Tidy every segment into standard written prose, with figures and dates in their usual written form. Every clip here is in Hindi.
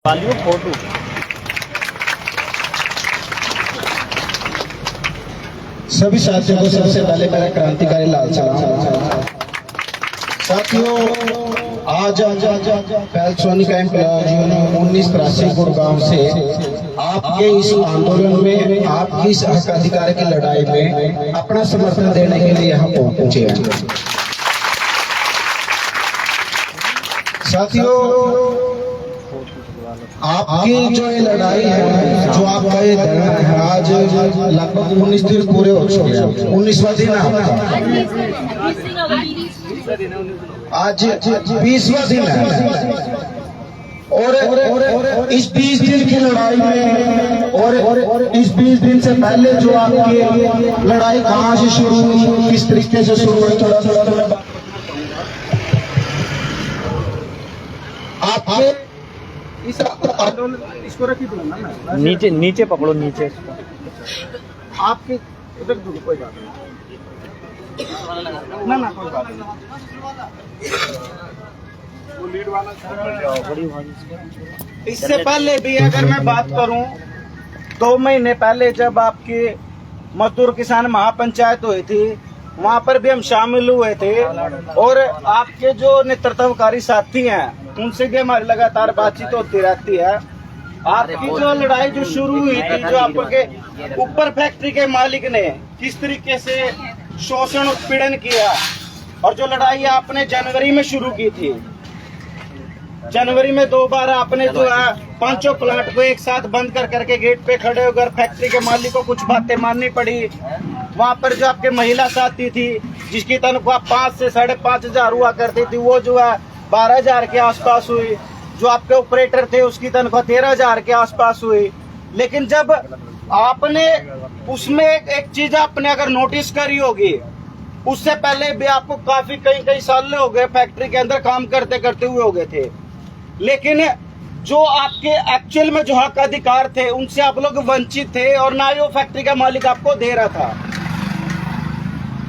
फोटो सभी साथियों को सबसे पहले मेरा क्रांतिकारी लाल सलाम। साथियों, आज पैलसोनी कैंप 1983 गुड़गांव से आपके इस आंदोलन में, आपकी इस हक अधिकार की लड़ाई में अपना समर्थन देने के लिए यहाँ पहुंचे हैं। साथियों, आपकी जो ये लड़ाई है, जो आपका ये धरना है, आज लगभग 19 दिन पूरे हो चुके हैं। 19वां दिन है आज 20वां दिन है। और इस 20 दिन की लड़ाई में, और इस 20 दिन से पहले जो आपकी लड़ाई कहाँ से शुरू हुई, किस तरीके से शुरू हुई, थोड़ा थोड़ा आपके इस इसको रखी दो ना, नीचे नीचे पकड़ो, नीचे आपके उधर दूर कोई बात नहीं, ना कोई बात नहीं। इससे पहले भी अगर मैं बात करूं, 2 महीने पहले जब आपकी मजदूर किसान महापंचायत हुई थी, वहां पर भी हम शामिल हुए थे। और आपके जो नेतृत्वकारी साथी हैं, उनसे भी हमारी लगातार बातचीत होती रहती है। आपकी जो लड़ाई जो शुरू हुई थी, जो आपके ऊपर फैक्ट्री के मालिक ने किस तरीके से शोषण उत्पीड़न किया, और जो लड़ाई आपने जनवरी में शुरू की थी, जनवरी में 2 बार आपने जो है 5 प्लांट को एक साथ बंद कर करके गेट पे खड़े होकर फैक्ट्री के मालिक को कुछ बातें माननी पड़ी। वहाँ पर जो आपके महिला साथी थी, जिसकी तनख्वाह 5 से 5.5 हजार हुआ करती थी, वो जो है 12 हजार के आसपास हुई। जो आपके ऑपरेटर थे, उसकी तनख्वाह 13 हजार के आसपास हुई। लेकिन जब आपने उसमें एक चीज आपने अगर नोटिस करी होगी, उससे पहले भी आपको काफी कई साल हो गए फैक्ट्री के अंदर काम करते करते हुए हो गए थे, लेकिन जो आपके एक्चुअल में जो हक अधिकार थे, उनसे आप लोग वंचित थे, और ना ही वो फैक्ट्री का मालिक आपको दे रहा था।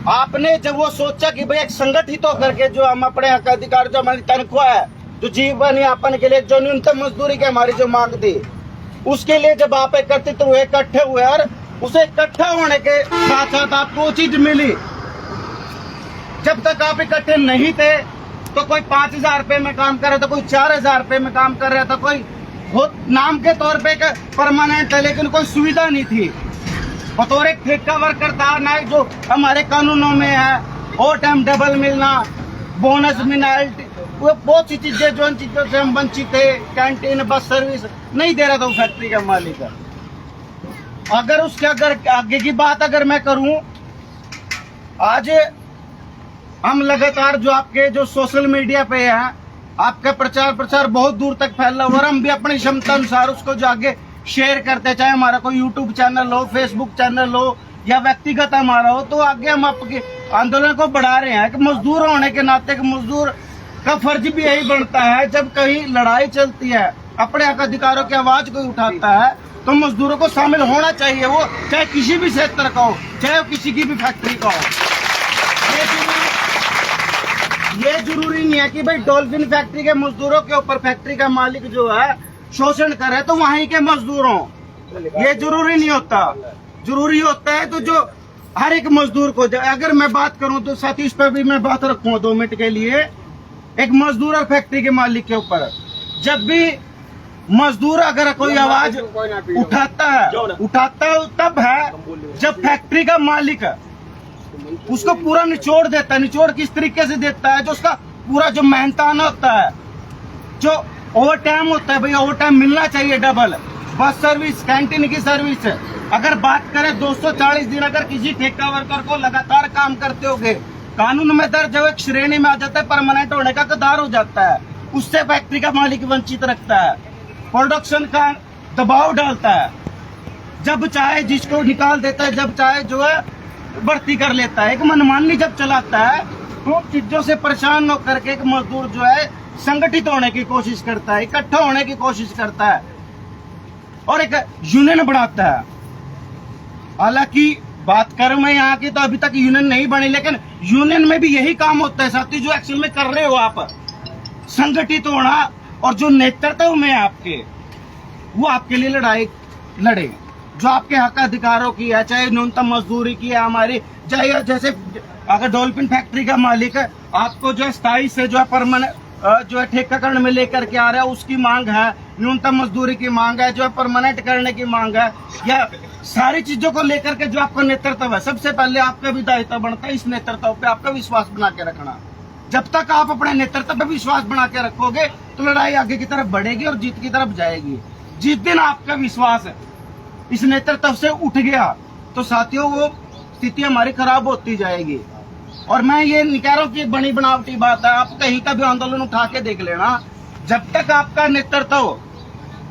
आपने जब वो सोचा कि भाई एक संगठित होकर के जो हम अपने हक अधिकार, जो हमारी तनख्वाह है, जो जीवन यापन के लिए जो न्यूनतम मजदूरी की हमारी जो मांग थी, उसके लिए जब आप एकत्रित हुए, इकट्ठे हुए, और उसे इकट्ठा होने के साथ साथ आपको वो चीज मिली। जब तक आप इकट्ठे नहीं थे तो कोई 5 हजार रुपए में काम कर रहा था, कोई 4 हजार रुपए में काम कर रहा था, कोई बहुत नाम के तौर पे परमानेंट है, लेकिन कोई सुविधा नहीं थी। बतौर एक ठेका वर्कर था, ना जो हमारे कानूनों में है, ओवर टाइम डबल मिलना, बोनस मिलना, वो बहुत सी चीजें जो चीजों से हम वंचित थे। कैंटीन, बस सर्विस नहीं दे रहा था वो फैक्ट्री का मालिक। अगर उसके अगर आगे की बात अगर मैं करूं, आज हम लगातार जो आपके जो सोशल मीडिया पे है, आपका प्रचार बहुत दूर तक फैला हुआ, और हम भी अपनी क्षमता अनुसार उसको जो आगे शेयर करते, चाहे हमारा कोई यूट्यूब चैनल हो, फेसबुक चैनल हो, या व्यक्तिगत हमारा हो, तो आगे हम आपके आंदोलन को बढ़ा रहे हैं। कि मजदूर होने के नाते मजदूर का फर्ज भी यही बनता है, जब कहीं लड़ाई चलती है, अपने हक अधिकारों की आवाज कोई उठाता है, तो मजदूरों को शामिल होना चाहिए। वो चाहे किसी भी क्षेत्र का हो, चाहे वो किसी की भी फैक्ट्री का हो। ये जरूरी नहीं है कि भाई डॉल्फिन फैक्ट्री के मजदूरों के ऊपर फैक्ट्री का मालिक जो है शोषण करे तो वहीं के मजदूरों, ये जरूरी नहीं होता। जरूरी होता है तो जो हर एक मजदूर को, अगर मैं बात करूं तो साथ ही इस पर भी मैं बात रखूं 2 मिनट के लिए। एक मजदूर और फैक्ट्री के मालिक के ऊपर, जब भी मजदूर अगर कोई आवाज उठाता है तब है जब फैक्ट्री का मालिक उसको पूरा निचोड़ देता है। निचोड़ किस तरीके से देता है, जो उसका पूरा जो मेहनताना होता है, जो ओवर टाइम होता है, भाई ओवर टाइम मिलना चाहिए डबल। बस सर्विस, कैंटीन की सर्विस, अगर बात करें 240 दिन अगर किसी ठेका वर्कर को लगातार काम करते होगे, कानून में दर्ज है, एक श्रेणी में आ जाता है, परमानेंट होने का कदार हो जाता है, उससे फैक्ट्री का मालिक वंचित रखता है, प्रोडक्शन का दबाव डालता है, जब चाहे जिसको निकाल देता है, जब चाहे जो है भर्ती कर लेता है। एक मनमानी जब चलाता है तो चीजों से परेशान होकर के एक मजदूर जो है संगठित होने की कोशिश करता है, इकट्ठा होने की कोशिश करता है, और एक यूनियन बनाता है। हालांकि बात करूं मैं यहाँ की, तो अभी तक यूनियन नहीं बनी, लेकिन यूनियन में भी यही काम होता है साथी, जो एक्चुअल में कर रहे हो आप, संगठित होना, और जो नेतृत्व में आपके वो आपके लिए लड़ाई लड़े, जो आपके हक अधिकारों की है, चाहे न्यूनतम मजदूरी की है हमारी, चाहे जैसे अगर डॉल्फिन फैक्ट्री का मालिक है आपको जो है स्थायी से जो है परमानेंट जो है ठेकाकरण में लेकर के आ रहा है, उसकी मांग है, न्यूनतम मजदूरी की मांग है, जो है परमानेंट करने की मांग है, या सारी चीजों को लेकर के जो आपका नेतृत्व है, सबसे पहले आपका भी दायित्व बनता है इस नेतृत्व पे आपका विश्वास बना के रखना। जब तक आप अपने नेतृत्व पे विश्वास बना के रखोगे तो लड़ाई आगे की तरफ बढ़ेगी और जीत की तरफ जाएगी। जिस दिन आपका विश्वास इस नेतृत्व से उठ गया तो साथियों वो स्थिति हमारी खराब होती जाएगी। और मैं ये नहीं कह रहा हूँ कि बड़ी बनावटी बात है, आप कहीं का भी आंदोलन उठा के देख लेना, जब तक आपका नेतृत्व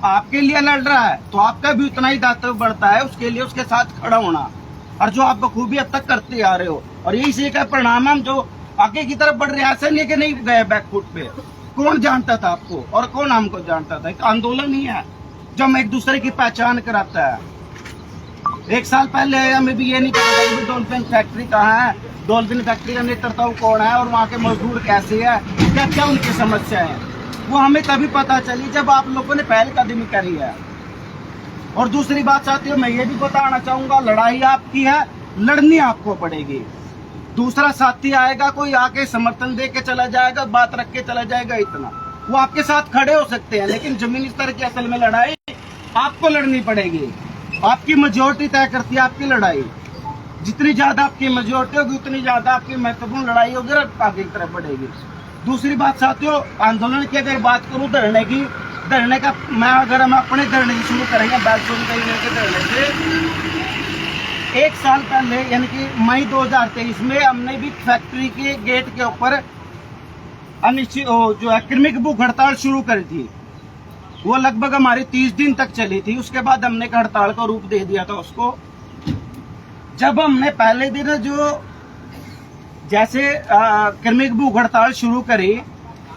आपके लिए लड़ रहा है तो आपका भी उतना ही दायित्व बढ़ता है उसके लिए उसके साथ खड़ा होना, और जो आप बखूबी अब तक करते आ रहे हो। और यही से का परिणाम हम जो आगे की तरफ बढ़ रहे हैं, ऐसा नहीं है कि नहीं गए बैकफुट पे। कौन जानता था आपको और कौन हमको जानता था? एक आंदोलन ही है जो हम एक दूसरे की पहचान कराता है। 1 साल पहले हमें भी ये नहीं पता था कि डॉल्फिन फैक्ट्री कहाँ है, डॉल्फिन फैक्ट्री का नेतृत्व कौन है और वहाँ के मजदूर कैसे है, क्या क्या उनकी समस्या है, वो हमें तभी पता चली जब आप लोगों ने पहल कदमी करी है। और दूसरी बात साथियों मैं ये भी बताना चाहूंगा, लड़ाई आपकी है, लड़नी आपको पड़ेगी। दूसरा साथी आएगा कोई आके समर्थन दे के चला जाएगा, बात रख के चला जाएगा, इतना वो आपके साथ खड़े हो सकते हैं, लेकिन जमीनी स्तर की असल में लड़ाई आपको लड़नी पड़ेगी। आपकी मेजोरिटी तय करती है आपकी लड़ाई। जितनी ज्यादा आपकी मेजोरिटी होगी उतनी ज्यादा आपकी महत्वपूर्ण लड़ाई होगी और आगे की तरफ बढ़ेगी। दूसरी बात साथियों, आंदोलन की अगर बात करूं धरने की, धरने का मैं अगर हम अपने धरने से शुरू करेंगे बैकबोन के धरने से 1 साल पहले यानी कि मई 2023 में हमने भी फैक्ट्री के गेट के ऊपर अनिश्चित जो है क्रमिक भूख हड़ताल शुरू करी थी। वो लगभग हमारी 30 दिन तक चली थी। उसके बाद हमने एक हड़ताल का रूप दे दिया था उसको। जब हमने पहले दिन जो जैसे क्रमिक भूख हड़ताल शुरू करी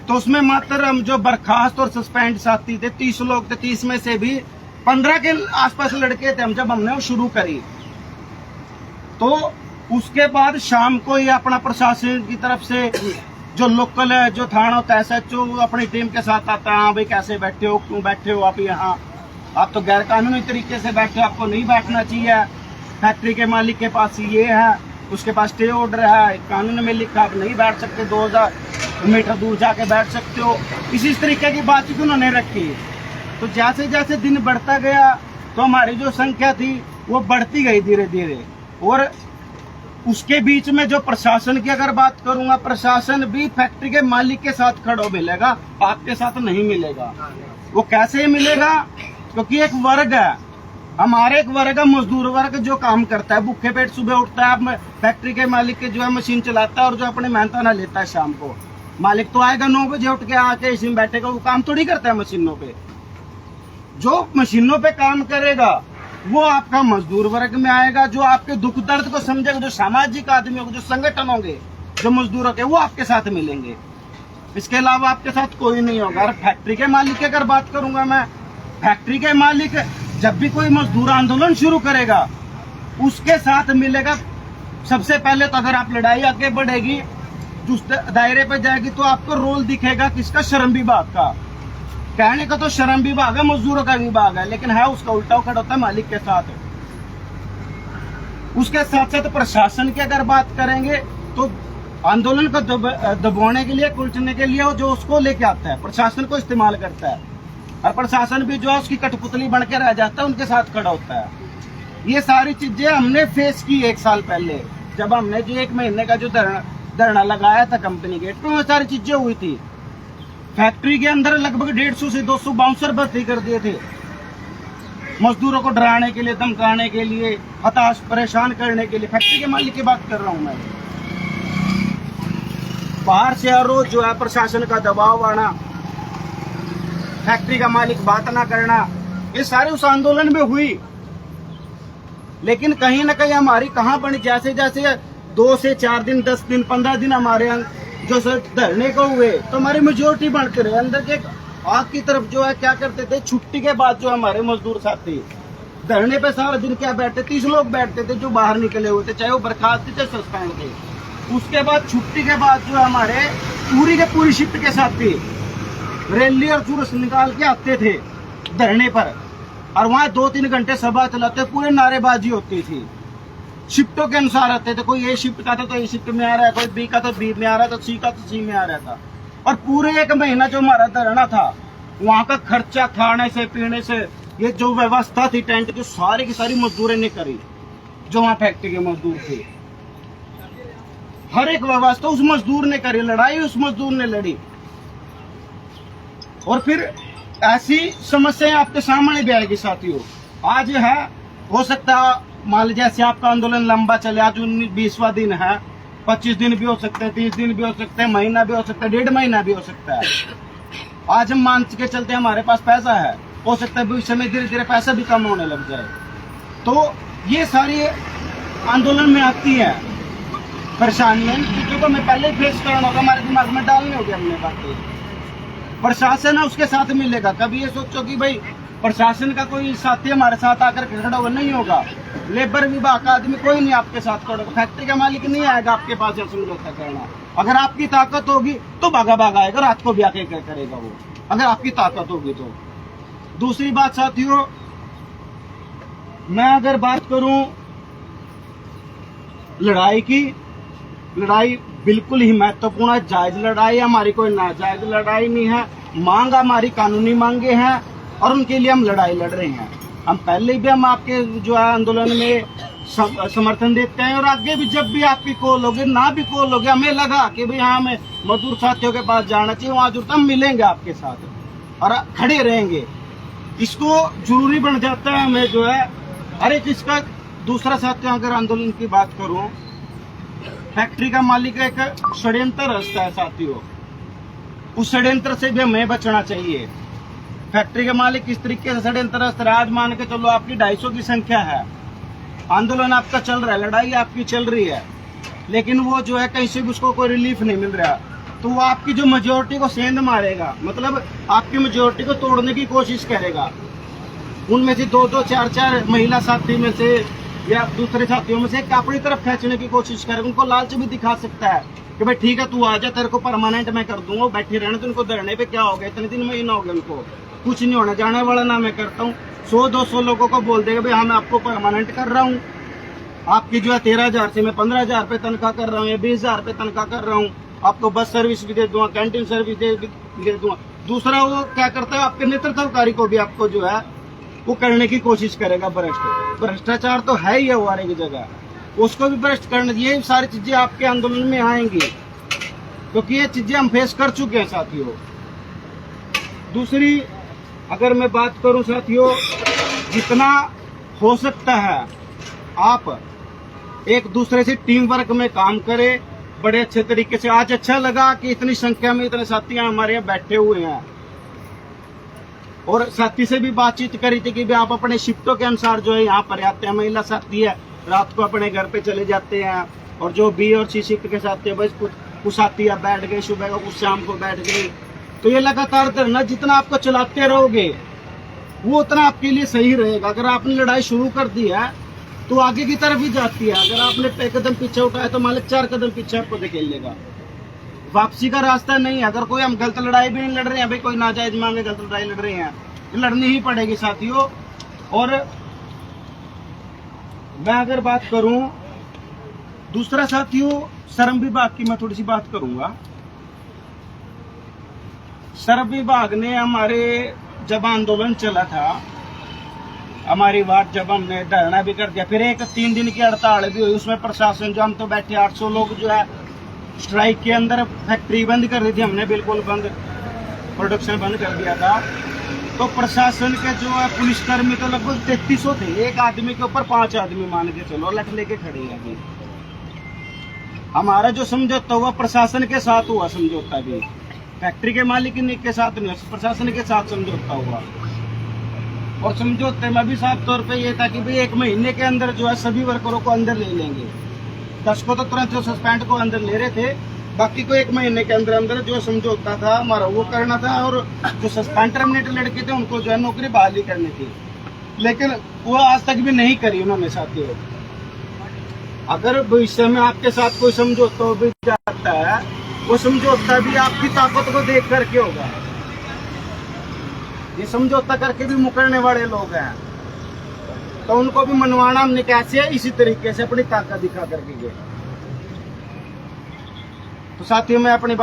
तो उसमें मात्र हम जो बर्खास्त और सस्पेंड साथी थे 30 लोग थे, 30 में से भी 15 के आसपास लड़के थे। हम जब हमने वो शुरू करी तो उसके बाद शाम को ही अपना प्रशासन की तरफ से जो लोकल है, जो थाना होता है SHO अपनी टीम के साथ आता है, हाँ भाई कैसे बैठे हो, क्यों बैठे हो आप यहाँ, आप तो गैर कानूनी तरीके से बैठे हो, आपको नहीं बैठना चाहिए, फैक्ट्री के मालिक के पास ये है, उसके पास स्टे ऑर्डर है, कानून में लिखा आप नहीं बैठ सकते, 2000 मीटर दूर जाके बैठ सकते हो। इसी तरीके की बातचीत उन्होंने रखी। तो जैसे जैसे दिन बढ़ता गया तो हमारी जो संख्या थी वो बढ़ती गई धीरे धीरे। और उसके बीच में जो प्रशासन की अगर बात करूंगा, प्रशासन भी फैक्ट्री के मालिक के साथ खड़ा मिलेगा, आपके साथ नहीं मिलेगा। वो कैसे मिलेगा? क्योंकि एक वर्ग है, हमारे एक वर्ग है मजदूर वर्ग जो काम करता है, भूखे पेट सुबह उठता है, फैक्ट्री के मालिक के जो है मशीन चलाता है और जो अपने मेहनताना लेता है शाम को। मालिक तो आएगा 9 बजे उठ के आके इसी में बैठेगा, वो काम थोड़ी करता है मशीनों पे। जो मशीनों पे काम करेगा वो आपका मजदूर वर्ग में आएगा, जो आपके दुख दर्द को समझेगा, जो सामाजिक आदमी होंगे, जो संगठन होंगे, जो मजदूरों के, वो आपके साथ मिलेंगे। इसके अलावा आपके साथ कोई नहीं होगा। और फैक्ट्री के मालिक की अगर बात करूंगा मैं, फैक्ट्री के मालिक जब भी कोई मजदूर आंदोलन शुरू करेगा उसके साथ मिलेगा। सबसे पहले तो अगर आप लड़ाई आगे बढ़ेगी, उस दायरे पे जाएगी तो आपको रोल दिखेगा किसका? श्रम विभाग का। कहने का तो श्रम विभाग है, मजदूरों का विभाग है, लेकिन है उसका उल्टा खड़ा होता है मालिक के साथ। उसके साथ साथ प्रशासन की अगर बात करेंगे तो आंदोलन को दबाने के लिए, कुचलने के लिए जो उसको लेके आता है प्रशासन को इस्तेमाल करता है, और प्रशासन भी जो है उसकी कठपुतली बन के रह जाता है, उनके साथ खड़ा होता है। ये सारी चीजें हमने फेस की 1 साल पहले, जब हमने जो 1 महीने का जो धरना लगाया था कंपनी गेट पे, वो सारी चीजें हुई थी। फैक्ट्री के अंदर लगभग 150 से 200 बाउंसर भर्ती कर दिए थे, मजदूरों को डराने के लिए, धमकाने के लिए, हताश परेशान करने के लिए। फैक्ट्री के मालिक की बात कर रहा हूं मैं। बाहर से हर रोज जो है प्रशासन का दबाव आना, फैक्ट्री का मालिक बात ना करना, ये सारे उस आंदोलन में हुई। लेकिन कहीं ना कहीं हमारी कहां बनी, जैसे जैसे 2 से 4 दिन, 10 दिन, 15 दिन हमारे जो धरने को हुए तो हमारी मेजोरिटी बढ़ते रहे। अंदर के आग की तरफ जो है क्या करते थे, छुट्टी के बाद जो हमारे मजदूर साथी धरने पे सारा दिन क्या बैठते, 30 लोग बैठते थे जो बाहर निकले हुए थे, चाहे वो बर्खास्त थे, चाहे सस्पेंड थे। उसके बाद छुट्टी के बाद जो हमारे पूरी के पूरी शिफ्ट के साथी रैली और जुलूस निकाल के आते थे धरने पर। और वहां 2-3 घंटे सभा चलाते, पूरे नारेबाजी होती थी, शिफ्टों के अनुसार आते थे। कोई ए शिफ्ट का था तो ए शिफ्ट में आ रहा है, कोई बी का तो बी में आ रहा था, सी का तो सी में आ रहा था। और पूरे 1 महीना जो हमारा धरना था, वहां का खर्चा, खाने से पीने से, ये जो व्यवस्था थी टेंट की, सारी की सारी मजदूरों ने करी, जो वहां फैक्ट्री के मजदूर थे। हर एक व्यवस्था उस मजदूर ने करी, लड़ाई उस मजदूर ने लड़ी। और फिर ऐसी समस्याएं आपके सामने भी आएगी साथियों। आज है, हो सकता है मान लीजिए जैसे आपका आंदोलन लंबा चले, आज 20वां दिन है, 25 दिन भी हो सकते हैं, 30 दिन भी हो सकते हैं, महीना भी हो सकता है, 1.5 महीना भी हो सकता है। आज हम मान के चलते हैं हमारे पास पैसा है, हो सकता है भविष्य में धीरे धीरे पैसा भी कम होने लग जाए। तो ये सारी आंदोलन में आती है परेशानियां, चीजों को मैं पहले ही फेस करना होगा, हमारे दिमाग में डालनी होगी हमने बातें। प्रशासन है उसके साथ मिलेगा। कभी ये सोचो कि भाई प्रशासन का कोई साथी हमारे साथ आकर खड़ा हुआ नहीं होगा, लेबर विभाग का आदमी कोई नहीं आपके साथ खड़ा होगा, फैक्ट्री का मालिक नहीं आएगा आपके पास समझौता करना। अगर आपकी ताकत होगी तो भागा भागा आएगा, रात को भी आके क्या करेगा वो, अगर आपकी ताकत होगी तो। दूसरी बात साथियों, मैं अगर बात करूं लड़ाई की, लड़ाई बिल्कुल ही महत्वपूर्ण है, जायज लड़ाई है हमारी, कोई नाजायज लड़ाई नहीं है। मांग हमारी कानूनी मांगे हैं और उनके लिए हम लड़ाई लड़ रहे हैं। हम पहले भी हम आपके जो है आंदोलन में समर्थन देते हैं, और आगे भी जब भी आपकी कॉल होगी, ना भी कॉल होगी, हमें लगा कि भाई हाँ हमें मजदूर साथियों के पास जाना चाहिए, वहां जरूरत हम मिलेंगे आपके साथ और खड़े रहेंगे। इसको जरूरी बन जाता है हमें जो है हर एक इसका। दूसरा साथियों, अगर आंदोलन की बात करूं, फैक्ट्री का मालिक एक षड्यंत्र रचता है साथियों, उस षड्यंत्र से भी हमें बचना चाहिए। फैक्ट्री के मालिक किस तरीके से षड्यंत्र रचता है, आज मान के चलो आपकी 250 की संख्या है, आंदोलन आपका चल रहा है, लड़ाई आपकी चल रही है, लेकिन वो जो है कहीं से भी उसको कोई रिलीफ नहीं मिल रहा, तो वो आपकी जो मेजोरिटी को सेंध मारेगा, मतलब आपकी मेजोरिटी को तोड़ने की कोशिश करेगा। उनमें से 2-2, 4-4 महिला साथी में से या दूसरे साथियों में से एक अपनी तरफ खींचने की कोशिश करेगा। उनको लालच भी दिखा सकता है कि भाई ठीक है तू आ जा, तेरे को परमानेंट मैं कर दूंगा, बैठे रहने तो। उनको धरने पे क्या हो गया, इतने दिन महीना हो गया, उनको कुछ नहीं होना, जाने वाला ना मैं करता हूँ। 100-200 लोगों को बोल देगा भाई हाँ मैं आपको परमानेंट कर रहा हूँ, आपकी जो है 13,000 से मैं 15,000 रुपये तनख्वाह कर रहा हूँ या 20,000 रुपये तनख्वाह कर रहा हूँ, आपको बस सर्विस भी दे दूंगा, कैंटीन सर्विस दे दूंगा। दूसरा वो क्या करता है, आपके नेतृत्वकारी को भी आपको जो है वो करने की कोशिश करेगा। भ्रष्टाचार तो है ही है वो हर एक जगह, उसको भी भ्रष्ट करने। ये सारी चीजें आपके आंदोलन में आएंगी, क्योंकि ये चीजें हम फेस कर चुके हैं साथियों। दूसरी अगर मैं बात करूं साथियों, जितना हो सकता है आप एक दूसरे से टीम वर्क में काम करें बड़े अच्छे तरीके से। आज अच्छा लगा कि इतनी संख्या में इतने साथी हमारे यहाँ बैठे हुए हैं, और साथी से भी बातचीत करी थी कि भी आप अपने शिफ्टों के अनुसार जो है यहाँ पर आते हैं। महिला साथी है रात को अपने घर पे चले जाते हैं, और जो बी और सी शिफ्ट के साथी है बस कुछ साथी है बैठ गए सुबह को, कुछ शाम को बैठ गए। तो ये लगातार धरना जितना आपको चलाते रहोगे वो उतना आपके लिए सही रहेगा। अगर आपने लड़ाई शुरू कर दी है तो आगे की तरफ ही जाती है, अगर आपने 1 कदम पीछे उठाया तो मालिक 4 कदम पीछे आपको धकेल लेगा, वापसी का रास्ता नहीं है। अगर कोई हम गलत लड़ाई भी नहीं लड़ रहे हैं, भाई कोई नाजायज मांगे गलत लड़ाई लड़ रहे हैं, लड़नी ही पड़ेगी साथियों। और मैं अगर बात करूं दूसरा साथियों, श्रम विभाग की मैं थोड़ी सी बात करूंगा। श्रम विभाग ने हमारे जब आंदोलन चला था, हमारी बात जब हमने धरना भी कर दिया, फिर एक 3 दिन की हड़ताल भी हुई, उसमें प्रशासन जो हम तो बैठे 800 लोग जो है स्ट्राइक के अंदर, फैक्ट्री बंद कर दी थी हमने, बिल्कुल बंद, प्रोडक्शन बंद कर दिया था। तो प्रशासन के जो है पुलिसकर्मी तो लगभग 3300 थे, एक आदमी के ऊपर 5 आदमी मान के चलो लठ लेके खड़े हैं। हमारा जो समझौता हुआ प्रशासन के साथ हुआ, समझौता भी फैक्ट्री के मालिक के साथ नहीं, प्रशासन के साथ समझौता हुआ। और समझौते में भी साफ तौर पे ये था कि भाई 1 महीने के अंदर जो है सभी वर्करों को अंदर ले लेंगे। 10 को तो तुरंत जो सस्पेंड को अंदर ले रहे थे, बाकी को 1 महीने के अंदर अंदर जो समझौता था हमारा वो करना था, और जो सस्पेंड टर्मिनेटेड लड़के थे उनको जो है नौकरी बहाली करनी थी, लेकिन वो आज तक भी नहीं करी उन्होंने साथियों। अगर भविष्य में आपके साथ कोई समझौता भी जाता है, वो समझौता भी आपकी ताकत को देख करके होगा। ये समझौता करके भी मुकरने वाले लोग हैं, तो उनको भी मनवाना हमने कैसे है, इसी तरीके से अपनी ताकत दिखा करके। तो साथियों मैं अपनी